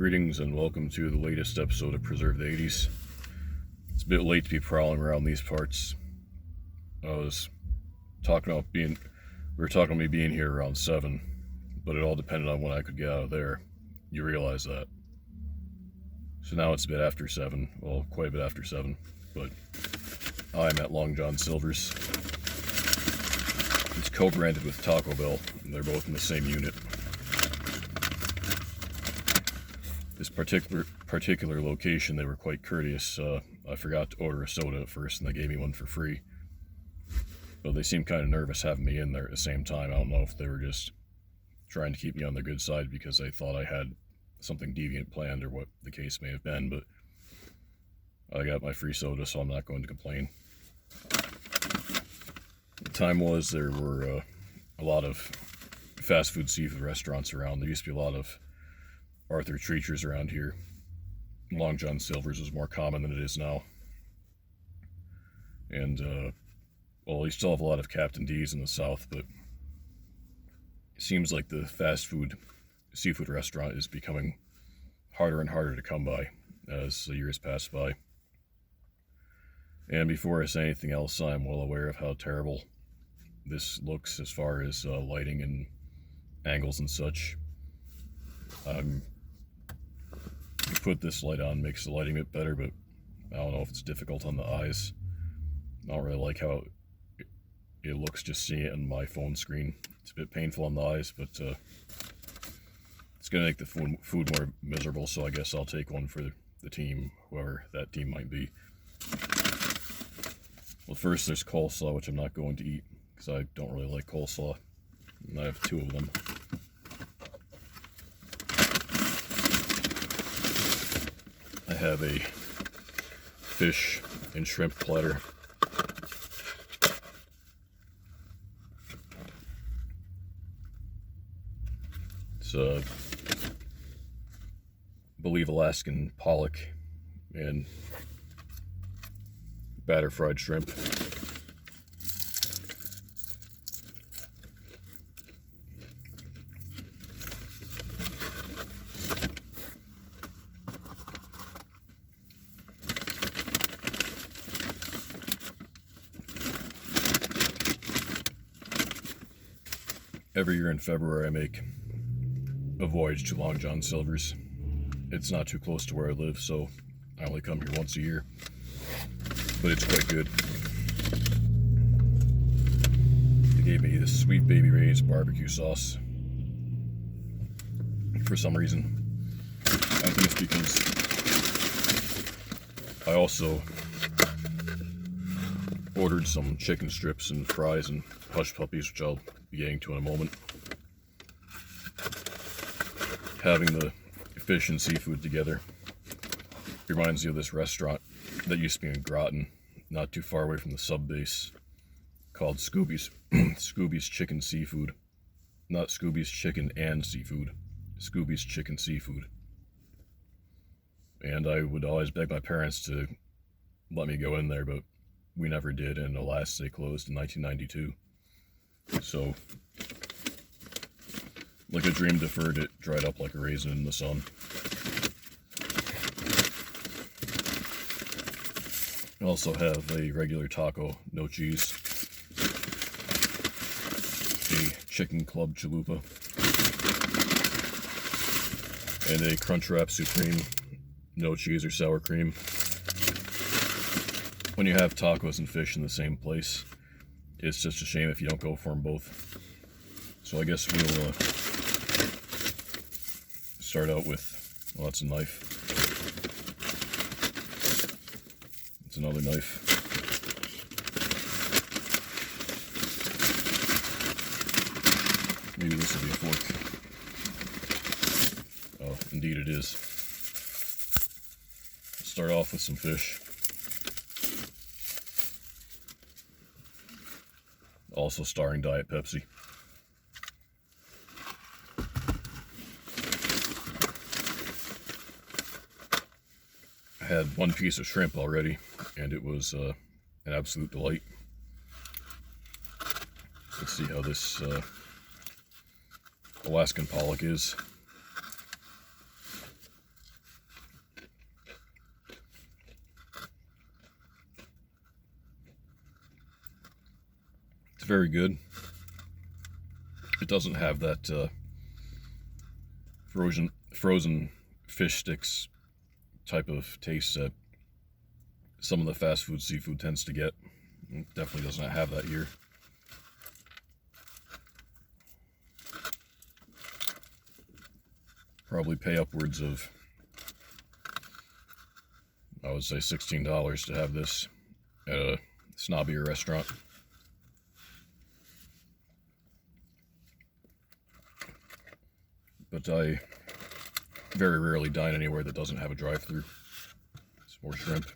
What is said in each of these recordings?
Greetings and welcome to the latest episode of Preserve the 80s. It's a bit late to be prowling around these parts. We were talking about me being here around 7, but it all depended on when I could get out of there. You realize that. So now it's a bit after 7, well, quite a bit after 7, but I'm at Long John Silver's. It's co-branded with Taco Bell, and they're both in the same unit. This particular location, they were quite courteous. I forgot to order a soda at first, and they gave me one for free. But they seemed kind of nervous having me in there at the same time. I don't know if they were just trying to keep me on their good side because they thought I had something deviant planned or what the case may have been, but I got my free soda, so I'm not going to complain. The time was there were a lot of fast food seafood restaurants around. There used to be a lot of Arthur Treachers around here. Long John Silver's was more common than it is now. And, well, you still have a lot of Captain D's in the south, but it seems like the fast food seafood restaurant is becoming harder and harder to come by as the years pass by. And before I say anything else, I'm well aware of how terrible this looks as far as lighting and angles and such. You put this light on, makes the lighting a bit better, but I don't know if it's difficult on the eyes. I don't really like how it looks just seeing it on my phone screen. It's a bit painful on the eyes, but it's going to make the food more miserable, so I guess I'll take one for the team, whoever that team might be. Well, first there's coleslaw, which I'm not going to eat, because I don't really like coleslaw. And I have 2 of them. I have a fish and shrimp platter. It's I believe Alaskan Pollock and batter fried shrimp. Every year in February I make a voyage to Long John Silver's. It's not too close to where I live, so I only come here once a year, but it's quite good. They gave me this Sweet Baby Ray's barbecue sauce for some reason. I think it's because I also ordered some chicken strips and fries and hush puppies, which I'll be getting to in a moment. Having the fish and seafood together reminds you of this restaurant that used to be in Groton, not too far away from the sub base, called Scooby's. Scooby's Chicken Seafood. Not Scooby's Chicken and Seafood. Scooby's Chicken Seafood. And I would always beg my parents to let me go in there, but we never did, and alas, they closed in 1992. So, like a dream deferred, it dried up like a raisin in the sun. I also have a regular taco, no cheese, a chicken club chalupa, and a Crunchwrap Supreme, no cheese or sour cream. When you have tacos and fish in the same place, it's just a shame if you don't go for them both. So I guess we'll start out with, well, that's a knife. It's another knife. Maybe this will be a fork. Oh, indeed it is. Let's start off with some fish. Also starring Diet Pepsi. I had 1 piece of shrimp already, and it was an absolute delight. Let's see how this Alaskan Pollock is. very good. It doesn't have that frozen fish sticks type of taste that some of the fast food seafood tends to get. It definitely does not have that here. Probably pay upwards of, I would say, $16 to have this at a snobbier restaurant. But I very rarely dine anywhere that doesn't have a drive-thru. It's more shrimp.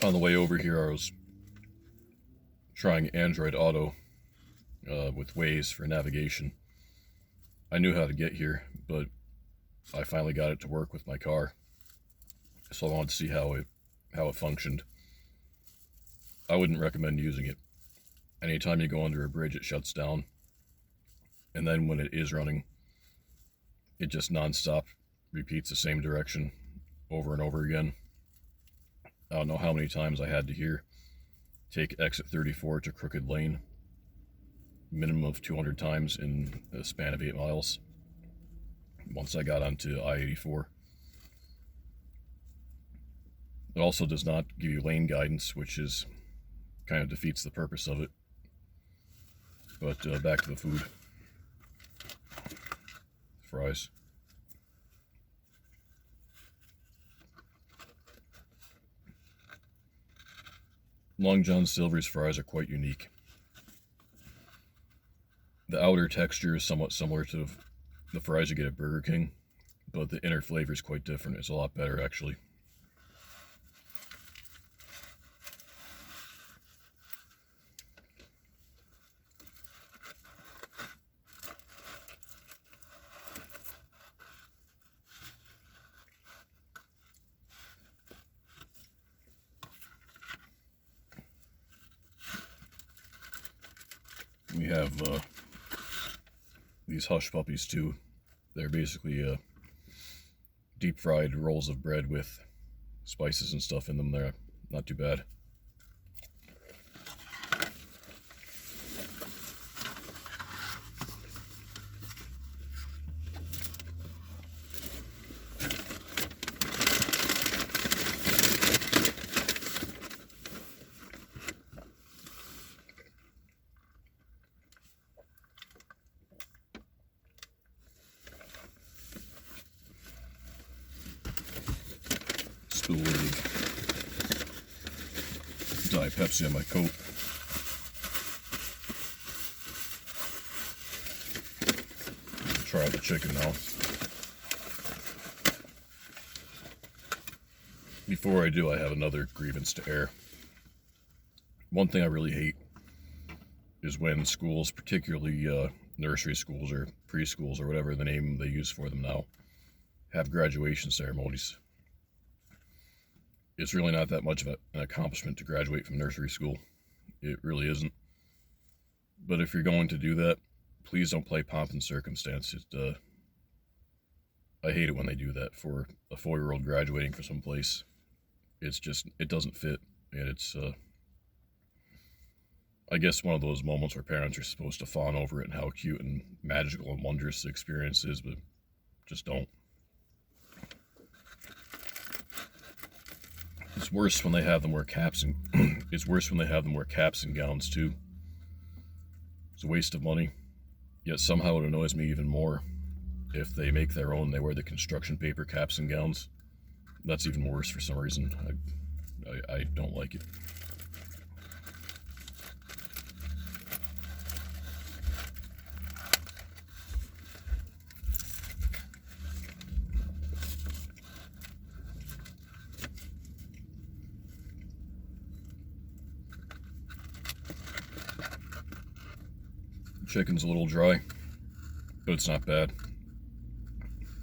On the way over here, I was trying Android Auto with Waze for navigation. I knew how to get here, but I finally got it to work with my car, so I wanted to see how it functioned. I wouldn't recommend using it. Anytime you go under a bridge, it shuts down, and then when it is running, it just nonstop repeats the same direction over and over again. I don't know how many times I had to hear take exit 34 to Crooked Lane, minimum of 200 times in a span of 8 miles once I got onto I-84. It also does not give you lane guidance, which is kind of defeats the purpose of it. But back to the food. Fries. Long John Silver's fries are quite unique. The outer texture is somewhat similar to the fries you get at Burger King, but the inner flavor is quite different. It's a lot better, actually. We have these Hush Puppies too. They're basically deep fried rolls of bread with spices and stuff in them. They're not too bad. Spill of Diet Pepsi on my coat. Try out the chicken now. Before I do, I have another grievance to air. One thing I really hate is when schools, particularly nursery schools or preschools or whatever the name they use for them now, have graduation ceremonies. It's really not that much of an accomplishment to graduate from nursery school. It really isn't. But if you're going to do that, please don't play pomp and circumstance. I hate it when they do that for a 4-year-old graduating from someplace. It's just, it doesn't fit. And it's, I guess, one of those moments where parents are supposed to fawn over it and how cute and magical and wondrous the experience is, but just don't. It's worse when they have them wear caps and it's worse when they have them wear caps and gowns too. It's a waste of money. Yet somehow it annoys me even more if they make their own. They wear the construction paper caps and gowns. That's even worse for some reason. I don't like it. Chicken's a little dry, but it's not bad.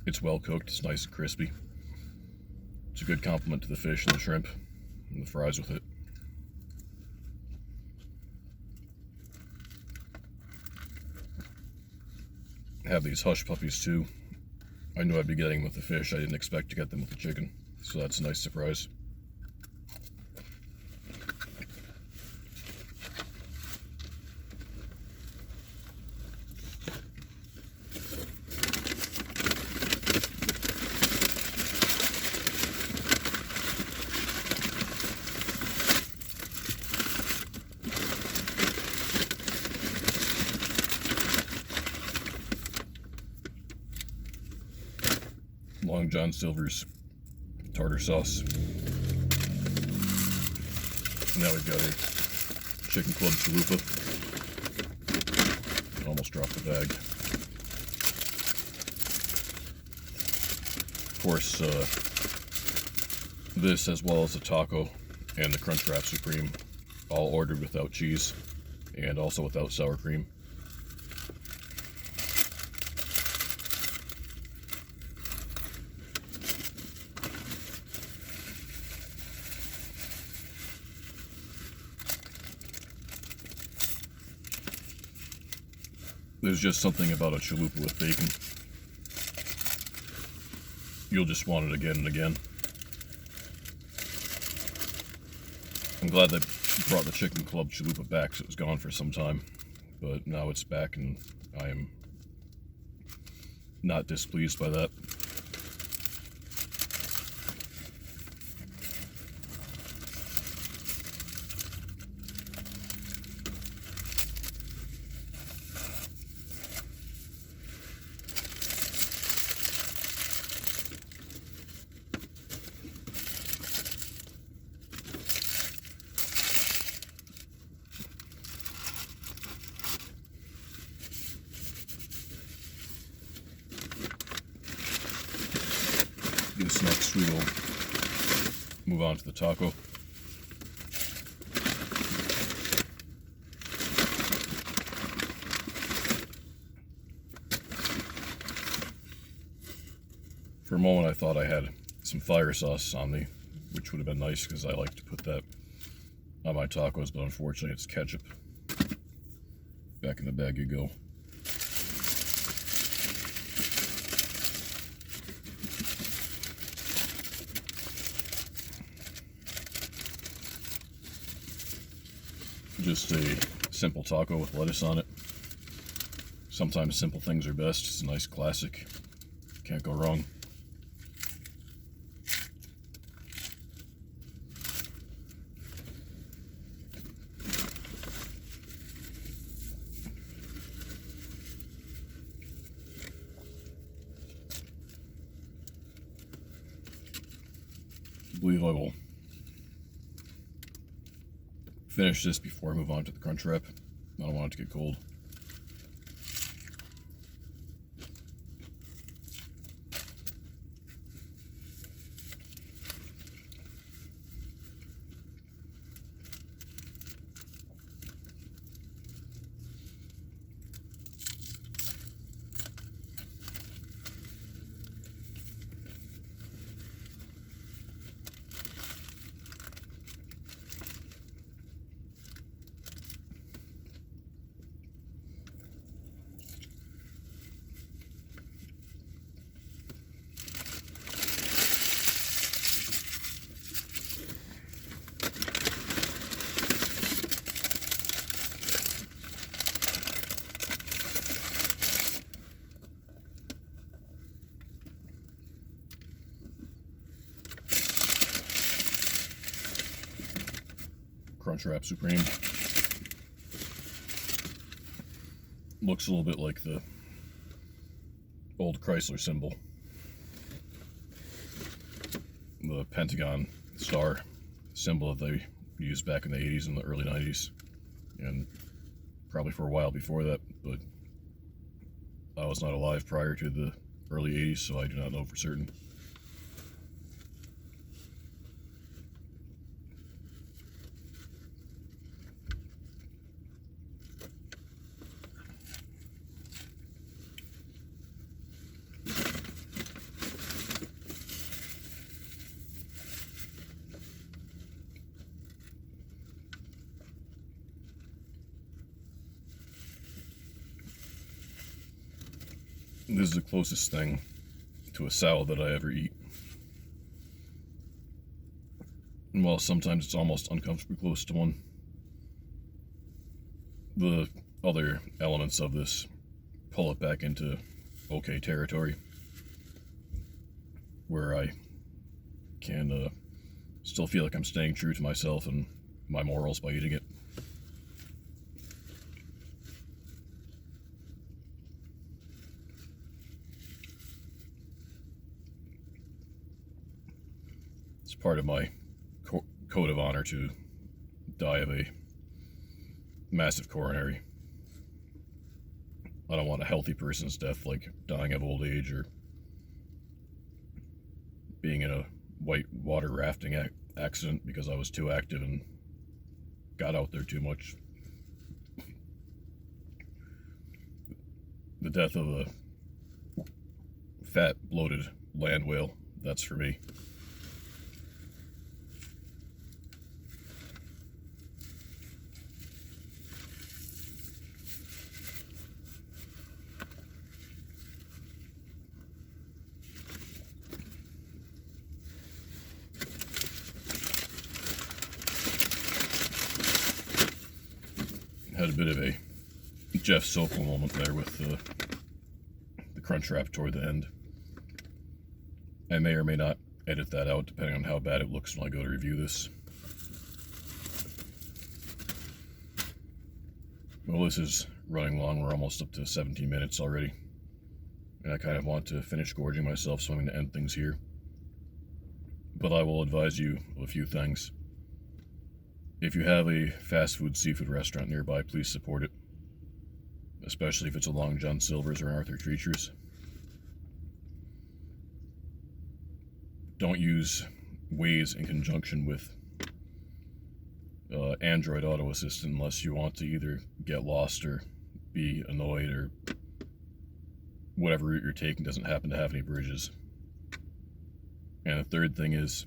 It's well cooked, it's nice and crispy. It's a good compliment to the fish and the shrimp and the fries with it. have these hush puppies too. I knew I'd be getting them with the fish. I didn't expect to get them with the chicken, so that's a nice surprise. Long John Silver's tartar sauce. Now we've got a chicken club chalupa. Almost dropped the bag. Of course, this as well as the taco and the Crunchwrap Supreme, all ordered without cheese and also without sour cream. There's just something about a chalupa with bacon. You'll just want it again and again. I'm glad they brought the chicken club chalupa back, because it was gone for some time. But now it's back, and I am not displeased by that. This next we will move on to the taco. For a moment I thought I had some fire sauce on me, which would have been nice because I like to put that on my tacos, but unfortunately it's ketchup. Back in the bag you go. Just a simple taco with lettuce on it. Sometimes simple things are best. It's a nice classic. Can't go wrong. I believe I will finish this before I move on to the Crunchwrap. I don't want it to get cold. Crunchwrap Supreme. Looks a little bit like the old Chrysler symbol. The Pentagon star symbol that they used back in the 80s and the early 90s. And probably for a while before that, but I was not alive prior to the early 80s, so I do not know for certain. This is the closest thing to a salad that I ever eat. And while sometimes it's almost uncomfortably close to one, the other elements of this pull it back into okay territory, where I can still feel like I'm staying true to myself and my morals by eating it. It's part of my code of honor to die of a massive coronary. I don't want a healthy person's death, like dying of old age or being in a white water rafting accident because I was too active and got out there too much. The death of a fat, bloated land whale, that's for me. Had a bit of a Jeff Sokol moment there with the Crunchwrap toward the end. I may or may not edit that out depending on how bad it looks when I go to review this. Well, this is running long. We're almost up to 17 minutes already. And I kind of want to finish gorging myself, so I'm going to end things here. But I will advise you of a few things. If you have a fast food seafood restaurant nearby, please support it. Especially if it's a Long John Silver's or an Arthur Treacher's. Don't use Waze in conjunction with Android Auto Assistant unless you want to either get lost or be annoyed or whatever route you're taking doesn't happen to have any bridges. And the third thing is,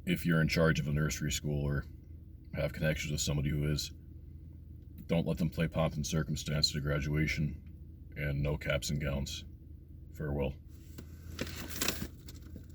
if you're in charge of a nursery school or have connections with somebody who is, don't let them play pomp and circumstance to graduation, and no caps and gowns. Farewell.